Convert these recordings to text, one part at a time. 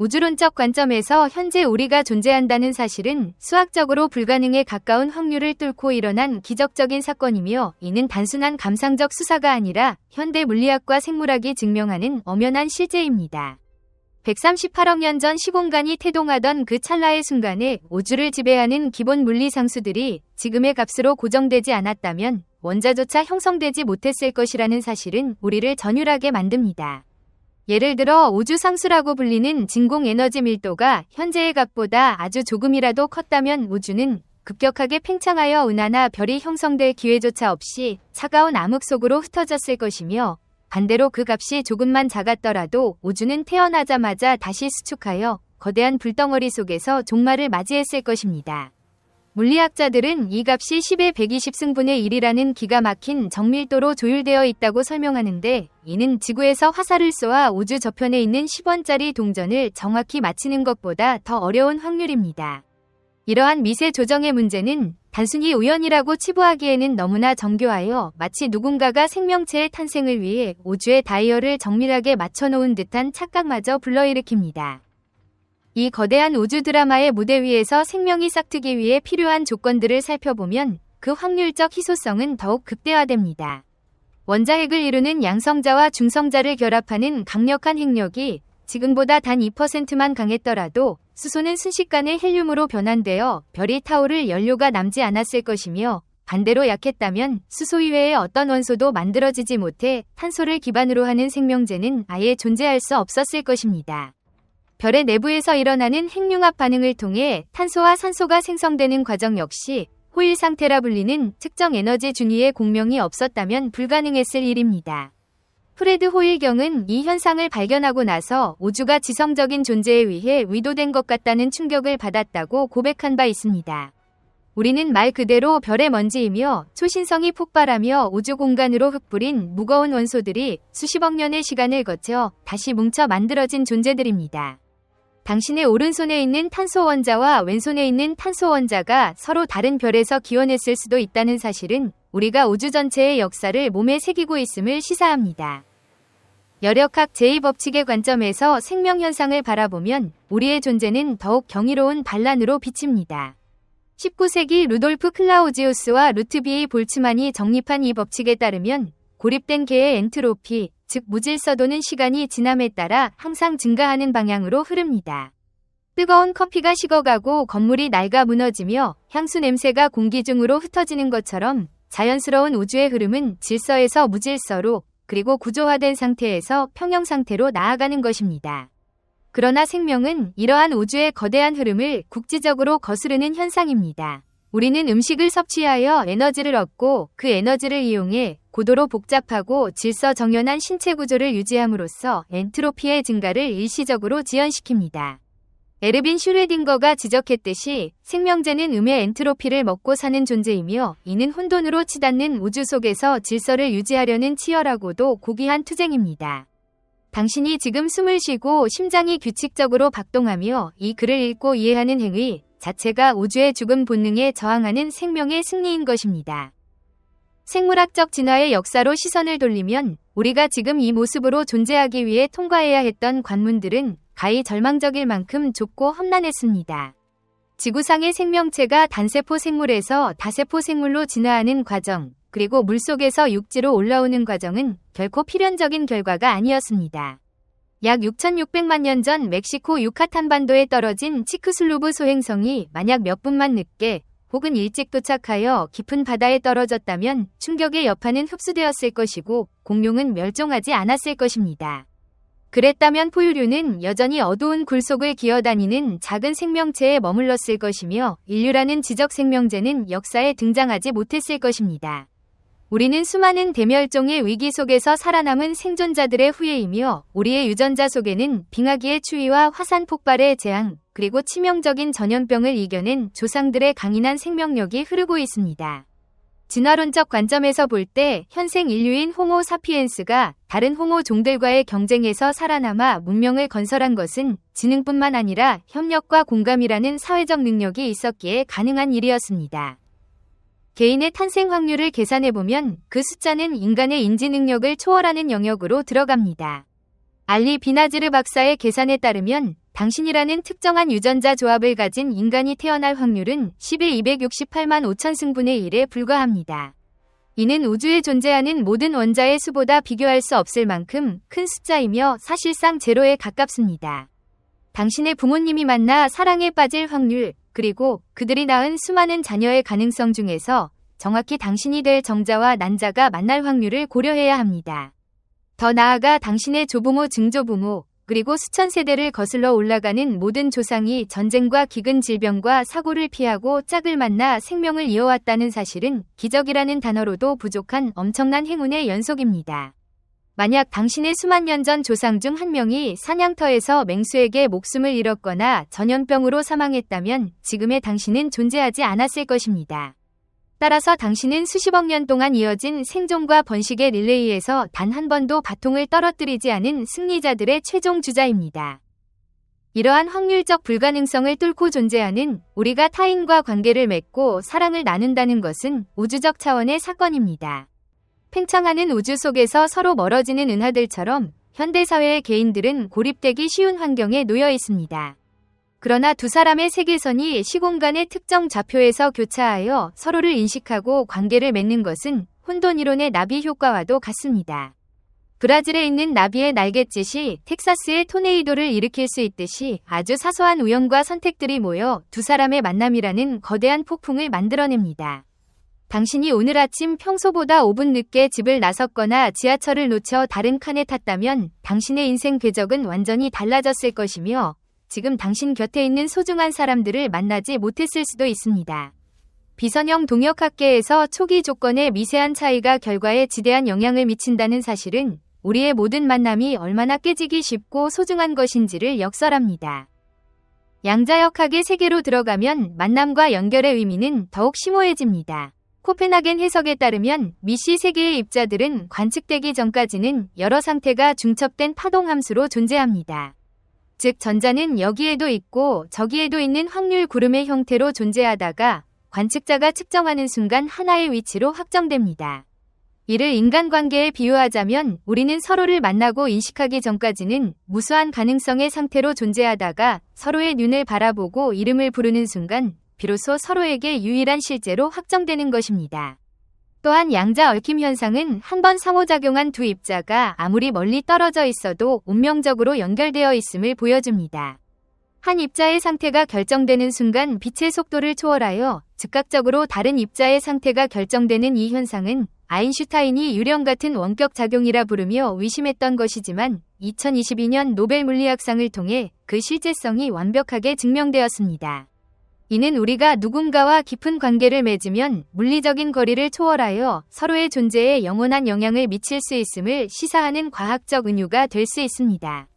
우주론적 관점에서 현재 우리가 존재한다는 사실은 수학적으로 불가능에 가까운 확률을 뚫고 일어난 기적적인 사건이며, 이는 단순한 감상적 수사가 아니라 현대 물리학과 생물학이 증명하는 엄연한 실제입니다. 138억 년 전 시공간이 태동하던 그 찰나의 순간에 우주를 지배하는 기본 물리 상수들이 지금의 값으로 고정되지 않았다면 원자조차 형성되지 못했을 것이라는 사실은 우리를 전율하게 만듭니다. 예를 들어 우주 상수라고 불리는 진공 에너지 밀도가 현재의 값보다 아주 조금이라도 컸다면 우주는 급격하게 팽창하여 은하나 별이 형성될 기회조차 없이 차가운 암흑 속으로 흩어졌을 것이며, 반대로 그 값이 조금만 작았더라도 우주는 태어나자마자 다시 수축하여 거대한 불덩어리 속에서 종말을 맞이했을 것입니다. 물리학자들은 이 값이 10의 120승분의 1이라는 기가 막힌 정밀도로 조율되어 있다고 설명하는데, 이는 지구에서 화살을 쏘아 우주 저편에 있는 10원짜리 동전을 정확히 맞히는 것보다 더 어려운 확률입니다. 이러한 미세 조정의 문제는 단순히 우연이라고 치부하기에는 너무나 정교하여 마치 누군가가 생명체의 탄생을 위해 우주의 다이얼을 정밀하게 맞춰놓은 듯한 착각마저 불러일으킵니다. 이 거대한 우주 드라마의 무대 위에서 생명이 싹트기 위해 필요한 조건들을 살펴보면 그 확률적 희소성은 더욱 극대화됩니다. 원자핵을 이루는 양성자와 중성자를 결합하는 강력한 핵력이 지금보다 단 2%만 강했더라도 수소는 순식간에 헬륨으로 변환되어 별이 타오를 연료가 남지 않았을 것이며, 반대로 약했다면 수소 이외의 어떤 원소도 만들어지지 못해 탄소를 기반으로 하는 생명체는 아예 존재할 수 없었을 것입니다. 별의 내부에서 일어나는 핵융합 반응을 통해 탄소와 산소가 생성되는 과정 역시 호일 상태라 불리는 특정 에너지 준위의 공명이 없었다면 불가능했을 일입니다. 프레드 호일 경은 이 현상을 발견하고 나서 우주가 지성적인 존재에 의해 위도된 것 같다는 충격을 받았다고 고백한 바 있습니다. 우리는 말 그대로 별의 먼지이며, 초신성이 폭발하며 우주 공간으로 흩뿌린 무거운 원소들이 수십억 년의 시간을 거쳐 다시 뭉쳐 만들어진 존재들입니다. 당신의 오른손에 있는 탄소 원자와 왼손에 있는 탄소 원자가 서로 다른 별에서 기원했을 수도 있다는 사실은 우리가 우주 전체의 역사를 몸에 새기고 있음을 시사합니다. 열역학 제2법칙의 관점에서 생명 현상을 바라보면 우리의 존재는 더욱 경이로운 반란으로 비칩니다. 19세기 루돌프 클라우지우스와 루트비에이 볼츠만이 정립한 이 법칙에 따르면 고립된 개의 엔트로피, 즉 무질서 도는 시간이 지남에 따라 항상 증가하는 방향으로 흐릅니다. 뜨거운 커피가 식어가고 건물이 낡아 무너지며 향수 냄새가 공기 중으로 흩어지는 것처럼 자연스러운 우주의 흐름은 질서에서 무질서로, 그리고 구조화된 상태에서 평형 상태로 나아가는 것입니다. 그러나 생명은 이러한 우주의 거대한 흐름을 국지적으로 거스르는 현상입니다. 우리는 음식을 섭취하여 에너지를 얻고 그 에너지를 이용해 고도로 복잡하고 질서정연한 신체 구조를 유지함으로써 엔트로피의 증가를 일시적으로 지연시킵니다. 에르빈 슈레딩거가 지적했듯이 생명체는 음의 엔트로피를 먹고 사는 존재이며, 이는 혼돈으로 치닫는 우주 속에서 질서를 유지하려는 치열하고도 고귀한 투쟁입니다. 당신이 지금 숨을 쉬고 심장이 규칙적으로 박동하며 이 글을 읽고 이해하는 행위 자체가 우주의 죽음 본능에 저항하는 생명의 승리인 것입니다. 생물학적 진화의 역사로 시선을 돌리면 우리가 지금 이 모습으로 존재하기 위해 통과해야 했던 관문들은 가히 절망적일 만큼 좁고 험난했습니다. 지구상의 생명체가 단세포 생물에서 다세포 생물로 진화하는 과정, 그리고 물속에서 육지로 올라오는 과정은 결코 필연적인 결과가 아니었습니다. 약 6,600만 년 전 멕시코 유카탄 반도에 떨어진 치크슬로브 소행성이 만약 몇 분만 늦게 혹은 일찍 도착하여 깊은 바다에 떨어졌다면 충격의 여파는 흡수되었을 것이고 공룡은 멸종하지 않았을 것입니다. 그랬다면 포유류는 여전히 어두운 굴 속을 기어다니는 작은 생명체에 머물렀을 것이며 인류라는 지적 생명체는 역사에 등장하지 못했을 것입니다. 우리는 수많은 대멸종의 위기 속에서 살아남은 생존자들의 후예이며 우리의 유전자 속에는 빙하기의 추위와 화산 폭발의 재앙, 그리고 치명적인 전염병을 이겨낸 조상들의 강인한 생명력이 흐르고 있습니다. 진화론적 관점에서 볼 때 현생 인류인 호모 사피엔스가 다른 호모 종들과의 경쟁에서 살아남아 문명을 건설한 것은 지능뿐만 아니라 협력과 공감이라는 사회적 능력이 있었기에 가능한 일이었습니다. 개인의 탄생 확률을 계산해보면 그 숫자는 인간의 인지 능력을 초월하는 영역으로 들어갑니다. 알리 비나즈르 박사의 계산에 따르면 당신이라는 특정한 유전자 조합을 가진 인간이 태어날 확률은 10의 268만 5천 승분의 1에 불과합니다. 이는 우주에 존재하는 모든 원자의 수보다 비교할 수 없을 만큼 큰 숫자이며 사실상 제로에 가깝습니다. 당신의 부모님이 만나 사랑에 빠질 확률, 그리고 그들이 낳은 수많은 자녀의 가능성 중에서 정확히 당신이 될 정자와 난자가 만날 확률을 고려해야 합니다. 더 나아가 당신의 조부모, 증조부모, 그리고 수천 세대를 거슬러 올라가는 모든 조상이 전쟁과 기근, 질병과 사고를 피하고 짝을 만나 생명을 이어왔다는 사실은 기적이라는 단어로도 부족한 엄청난 행운의 연속입니다. 만약 당신의 수만 년 전 조상 중 한 명이 사냥터에서 맹수에게 목숨을 잃었거나 전염병으로 사망했다면 지금의 당신은 존재하지 않았을 것입니다. 따라서 당신은 수십억 년 동안 이어진 생존과 번식의 릴레이에서 단 한 번도 바통을 떨어뜨리지 않은 승리자들의 최종 주자입니다. 이러한 확률적 불가능성을 뚫고 존재하는 우리가 타인과 관계를 맺고 사랑을 나눈다는 것은 우주적 차원의 사건입니다. 팽창하는 우주 속에서 서로 멀어지는 은하들처럼 현대사회의 개인들은 고립되기 쉬운 환경에 놓여 있습니다. 그러나 두 사람의 세계선이 시공간의 특정 좌표에서 교차하여 서로를 인식하고 관계를 맺는 것은 혼돈이론의 나비 효과와도 같습니다. 브라질에 있는 나비의 날갯짓이 텍사스의 토네이도를 일으킬 수 있듯이 아주 사소한 우연과 선택들이 모여 두 사람의 만남이라는 거대한 폭풍을 만들어냅니다. 당신이 오늘 아침 평소보다 5분 늦게 집을 나섰거나 지하철을 놓쳐 다른 칸에 탔다면 당신의 인생 궤적은 완전히 달라졌을 것이며 지금 당신 곁에 있는 소중한 사람들을 만나지 못했을 수도 있습니다. 비선형 동역학계에서 초기 조건의 미세한 차이가 결과에 지대한 영향을 미친다는 사실은 우리의 모든 만남이 얼마나 깨지기 쉽고 소중한 것인지를 역설합니다. 양자역학의 세계로 들어가면 만남과 연결의 의미는 더욱 심오해집니다. 코펜하겐 해석에 따르면 미시 세계의 입자들은 관측되기 전까지는 여러 상태가 중첩된 파동함수로 존재합니다. 즉 전자는 여기에도 있고 저기에도 있는 확률 구름의 형태로 존재하다가 관측자가 측정하는 순간 하나의 위치로 확정됩니다. 이를 인간관계에 비유하자면 우리는 서로를 만나고 인식하기 전까지는 무수한 가능성의 상태로 존재하다가 서로의 눈을 바라보고 이름을 부르는 순간 비로소 서로에게 유일한 실제로 확정되는 것입니다. 또한 양자 얽힘 현상은 한 번 상호작용한 두 입자가 아무리 멀리 떨어져 있어도 운명적으로 연결되어 있음을 보여줍니다. 한 입자의 상태가 결정되는 순간 빛의 속도를 초월하여 즉각적으로 다른 입자의 상태가 결정되는 이 현상은 아인슈타인이 유령 같은 원격 작용이라 부르며 의심했던 것이지만 2022년 노벨 물리학상을 통해 그 실제성이 완벽하게 증명되었습니다. 이는 우리가 누군가와 깊은 관계를 맺으면 물리적인 거리를 초월하여 서로의 존재에 영원한 영향을 미칠 수 있음을 시사하는 과학적 은유가 될 수 있습니다.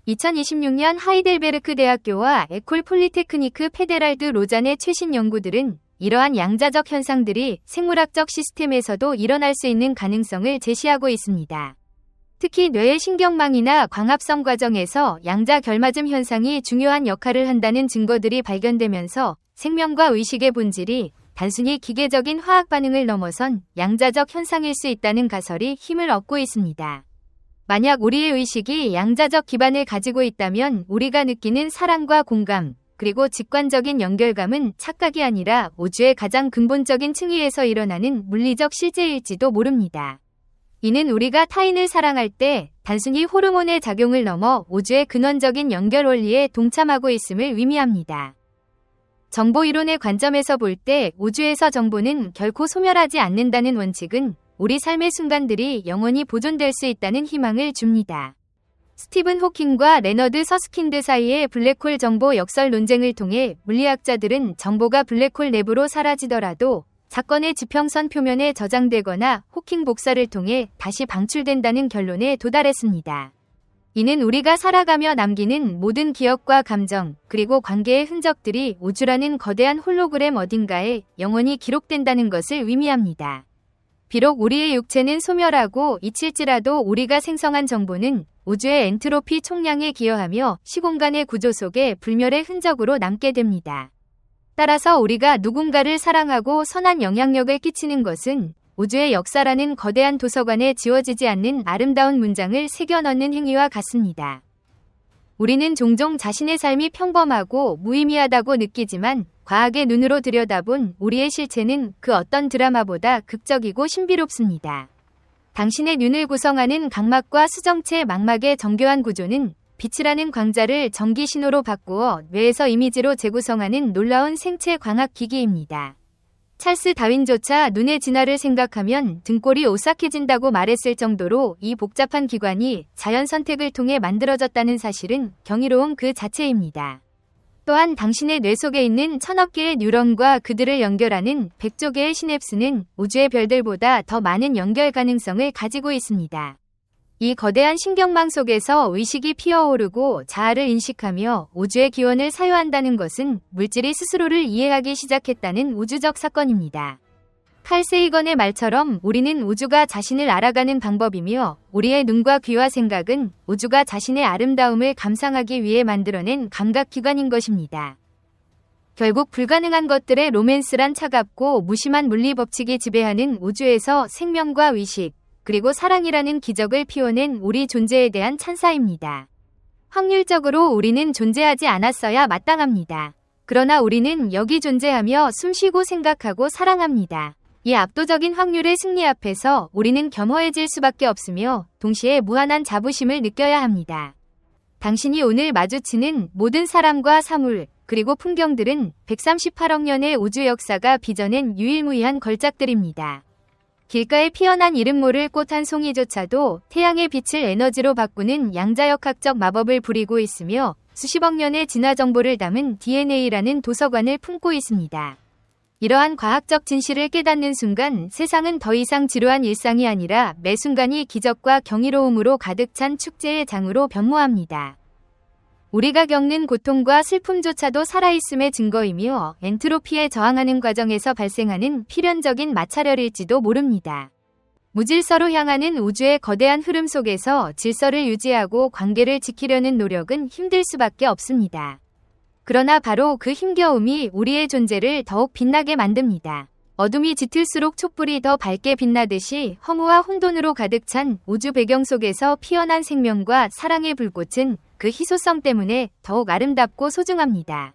2026년 하이델베르크 대학교와 에콜 폴리테크니크 페데랄드 로잔의 최신 연구들은 이러한 양자적 현상들이 생물학적 시스템에서도 일어날 수 있는 가능성을 제시하고 있습니다. 특히 뇌의 신경망이나 광합성 과정에서 양자 결맞음 현상이 중요한 역할을 한다는 증거들이 발견되면서 생명과 의식의 본질이 단순히 기계적인 화학 반응을 넘어선 양자적 현상일 수 있다는 가설이 힘을 얻고 있습니다. 만약 우리의 의식이 양자적 기반을 가지고 있다면 우리가 느끼는 사랑과 공감, 그리고 직관적인 연결감은 착각이 아니라 우주의 가장 근본적인 층위에서 일어나는 물리적 실제일지도 모릅니다. 이는 우리가 타인을 사랑할 때 단순히 호르몬의 작용을 넘어 우주의 근원적인 연결 원리에 동참하고 있음을 의미합니다. 정보이론의 관점에서 볼 때 우주에서 정보는 결코 소멸하지 않는다는 원칙은 우리 삶의 순간들이 영원히 보존될 수 있다는 희망을 줍니다. 스티븐 호킹과 레너드 서스킨드 사이의 블랙홀 정보 역설 논쟁을 통해 물리학자들은 정보가 블랙홀 내부로 사라지더라도 사건의 지평선 표면에 저장되거나 호킹 복사를 통해 다시 방출된다는 결론에 도달했습니다. 이는 우리가 살아가며 남기는 모든 기억과 감정, 그리고 관계의 흔적들이 우주라는 거대한 홀로그램 어딘가에 영원히 기록된다는 것을 의미합니다. 비록 우리의 육체는 소멸하고 잊힐지라도 우리가 생성한 정보는 우주의 엔트로피 총량에 기여하며 시공간의 구조 속에 불멸의 흔적으로 남게 됩니다. 따라서 우리가 누군가를 사랑하고 선한 영향력을 끼치는 것은 우주의 역사라는 거대한 도서관에 지워지지 않는 아름다운 문장을 새겨 넣는 행위와 같습니다. 우리는 종종 자신의 삶이 평범하고 무의미하다고 느끼지만 과학의 눈으로 들여다본 우리의 실체는 그 어떤 드라마보다 극적이고 신비롭습니다. 당신의 눈을 구성하는 각막과 수정체 망막의 정교한 구조는 빛이라는 광자를 전기 신호로 바꾸어 뇌에서 이미지로 재구성하는 놀라운 생체 광학 기기입니다. 찰스 다윈조차 눈의 진화를 생각하면 등골이 오싹해진다고 말했을 정도로 이 복잡한 기관이 자연 선택을 통해 만들어졌다는 사실은 경이로운 그 자체입니다. 또한 당신의 뇌 속에 있는 1000억 개의 뉴런과 그들을 연결하는 100조 개의 시냅스는 우주의 별들보다 더 많은 연결 가능성을 가지고 있습니다. 이 거대한 신경망 속에서 의식이 피어오르고 자아를 인식하며 우주의 기원을 사유한다는 것은 물질이 스스로를 이해하기 시작했다는 우주적 사건입니다. 칼 세이건의 말처럼 우리는 우주가 자신을 알아가는 방법이며 우리의 눈과 귀와 생각은 우주가 자신의 아름다움을 감상하기 위해 만들어낸 감각기관인 것입니다. 결국 불가능한 것들의 로맨스란 차갑고 무심한 물리법칙이 지배하는 우주에서 생명과 의식, 그리고 사랑이라는 기적을 피워낸 우리 존재에 대한 찬사입니다. 확률적으로 우리는 존재하지 않았어야 마땅합니다. 그러나 우리는 여기 존재하며 숨쉬고 생각하고 사랑합니다. 이 압도적인 확률의 승리 앞에서 우리는 겸허해질 수밖에 없으며 동시에 무한한 자부심을 느껴야 합니다. 당신이 오늘 마주치는 모든 사람과 사물, 그리고 풍경들은 138억 년의 우주 역사가 빚어낸 유일무이한 걸작들입니다. 길가에 피어난 이름 모를 꽃 한 송이조차도 태양의 빛을 에너지로 바꾸는 양자역학적 마법을 부리고 있으며 수십억 년의 진화 정보를 담은 DNA라는 도서관을 품고 있습니다. 이러한 과학적 진실을 깨닫는 순간 세상은 더 이상 지루한 일상이 아니라 매 순간이 기적과 경이로움으로 가득 찬 축제의 장으로 변모합니다. 우리가 겪는 고통과 슬픔조차도 살아있음의 증거이며 엔트로피에 저항하는 과정에서 발생하는 필연적인 마찰열일지도 모릅니다. 무질서로 향하는 우주의 거대한 흐름 속에서 질서를 유지하고 관계를 지키려는 노력은 힘들 수밖에 없습니다. 그러나 바로 그 힘겨움이 우리의 존재를 더욱 빛나게 만듭니다. 어둠이 짙을수록 촛불이 더 밝게 빛나듯이 허무와 혼돈으로 가득 찬 우주 배경 속에서 피어난 생명과 사랑의 불꽃은 그 희소성 때문에 더욱 아름답고 소중합니다.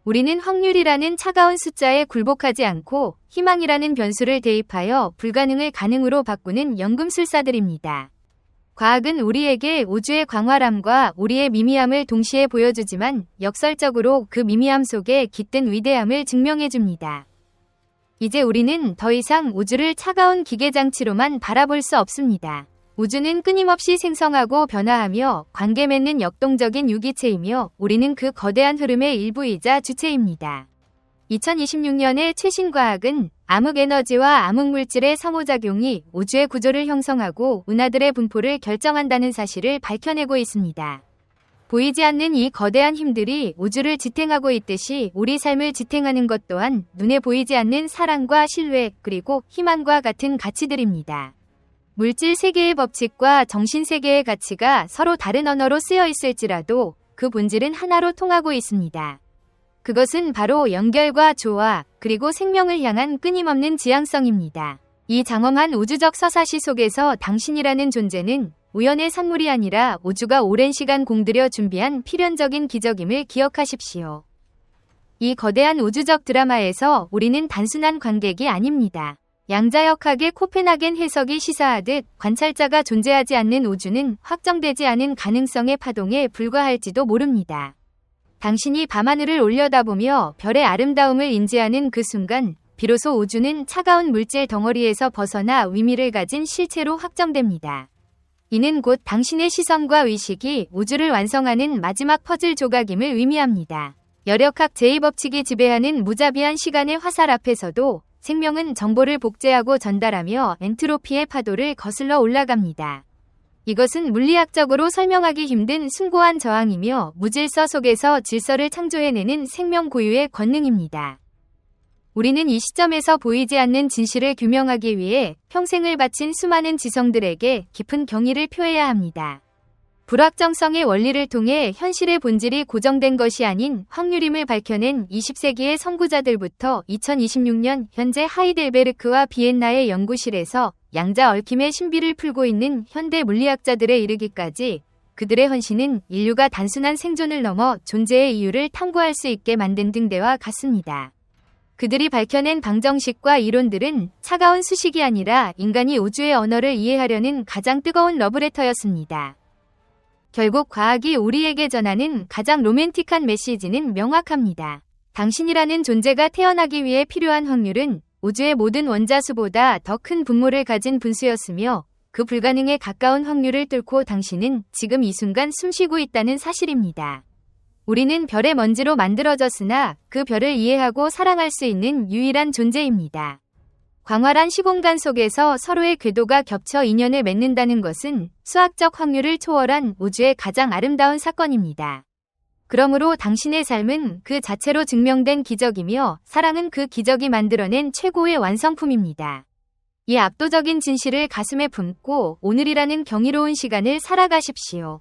우리는 확률이라는 차가운 숫자에 굴복하지 않고 희망이라는 변수를 대입하여 불가능을 가능으로 바꾸는 연금술사들입니다. 과학은 우리에게 우주의 광활함과 우리의 미미함을 동시에 보여주지만 역설적으로 그 미미함 속에 깃든 위대함을 증명해줍니다. 이제 우리는 더 이상 우주를 차가운 기계장치로만 바라볼 수 없습니다. 우주는 끊임없이 생성하고 변화하며 관계 맺는 역동적인 유기체이며 우리는 그 거대한 흐름의 일부이자 주체입니다. 2026년의 최신 과학은 암흑에너지와 암흑물질의 상호작용이 우주의 구조를 형성하고 운하들의 분포를 결정한다는 사실을 밝혀내고 있습니다. 보이지 않는 이 거대한 힘들이 우주를 지탱하고 있듯이 우리 삶을 지탱하는 것 또한 눈에 보이지 않는 사랑과 신뢰 그리고 희망과 같은 가치들입니다. 물질 세계의 법칙과 정신 세계의 가치가 서로 다른 언어로 쓰여 있을지라도 그 본질은 하나로 통하고 있습니다. 그것은 바로 연결과 조화 그리고 생명을 향한 끊임없는 지향성입니다. 이 장엄한 우주적 서사시 속에서 당신이라는 존재는 우연의 산물이 아니라 우주가 오랜 시간 공들여 준비한 필연적인 기적임을 기억하십시오. 이 거대한 우주적 드라마에서 우리는 단순한 관객이 아닙니다. 양자역학의 코펜하겐 해석이 시사하듯 관찰자가 존재하지 않는 우주는 확정되지 않은 가능성의 파동에 불과할지도 모릅니다. 당신이 밤하늘을 올려다보며 별의 아름다움을 인지하는 그 순간 비로소 우주는 차가운 물질 덩어리에서 벗어나 의미를 가진 실체로 확정됩니다. 이는 곧 당신의 시선과 의식이 우주를 완성하는 마지막 퍼즐 조각임을 의미합니다. 열역학 제2법칙이 지배하는 무자비한 시간의 화살 앞에서도 생명은 정보를 복제하고 전달하며 엔트로피의 파도를 거슬러 올라갑니다. 이것은 물리학적으로 설명하기 힘든 숭고한 저항이며 무질서 속에서 질서를 창조해내는 생명 고유의 권능입니다. 우리는 이 시점에서 보이지 않는 진실을 규명하기 위해 평생을 바친 수많은 지성들에게 깊은 경의를 표해야 합니다. 불확정성의 원리를 통해 현실의 본질이 고정된 것이 아닌 확률임을 밝혀낸 20세기의 선구자들부터 2026년 현재 하이델베르크와 비엔나의 연구실에서 양자 얽힘의 신비를 풀고 있는 현대 물리학자들에 이르기까지 그들의 헌신은 인류가 단순한 생존을 넘어 존재의 이유를 탐구할 수 있게 만든 등대와 같습니다. 그들이 밝혀낸 방정식과 이론들은 차가운 수식이 아니라 인간이 우주의 언어를 이해하려는 가장 뜨거운 러브레터였습니다. 결국 과학이 우리에게 전하는 가장 로맨틱한 메시지는 명확합니다. 당신이라는 존재가 태어나기 위해 필요한 확률은 우주의 모든 원자수보다 더 큰 분모를 가진 분수였으며 그 불가능에 가까운 확률을 뚫고 당신은 지금 이 순간 숨쉬고 있다는 사실입니다. 우리는 별의 먼지로 만들어졌으나 그 별을 이해하고 사랑할 수 있는 유일한 존재입니다. 광활한 시공간 속에서 서로의 궤도가 겹쳐 인연을 맺는다는 것은 수학적 확률을 초월한 우주의 가장 아름다운 사건입니다. 그러므로 당신의 삶은 그 자체로 증명된 기적이며 사랑은 그 기적이 만들어낸 최고의 완성품입니다. 이 압도적인 진실을 가슴에 품고 오늘이라는 경이로운 시간을 살아가십시오.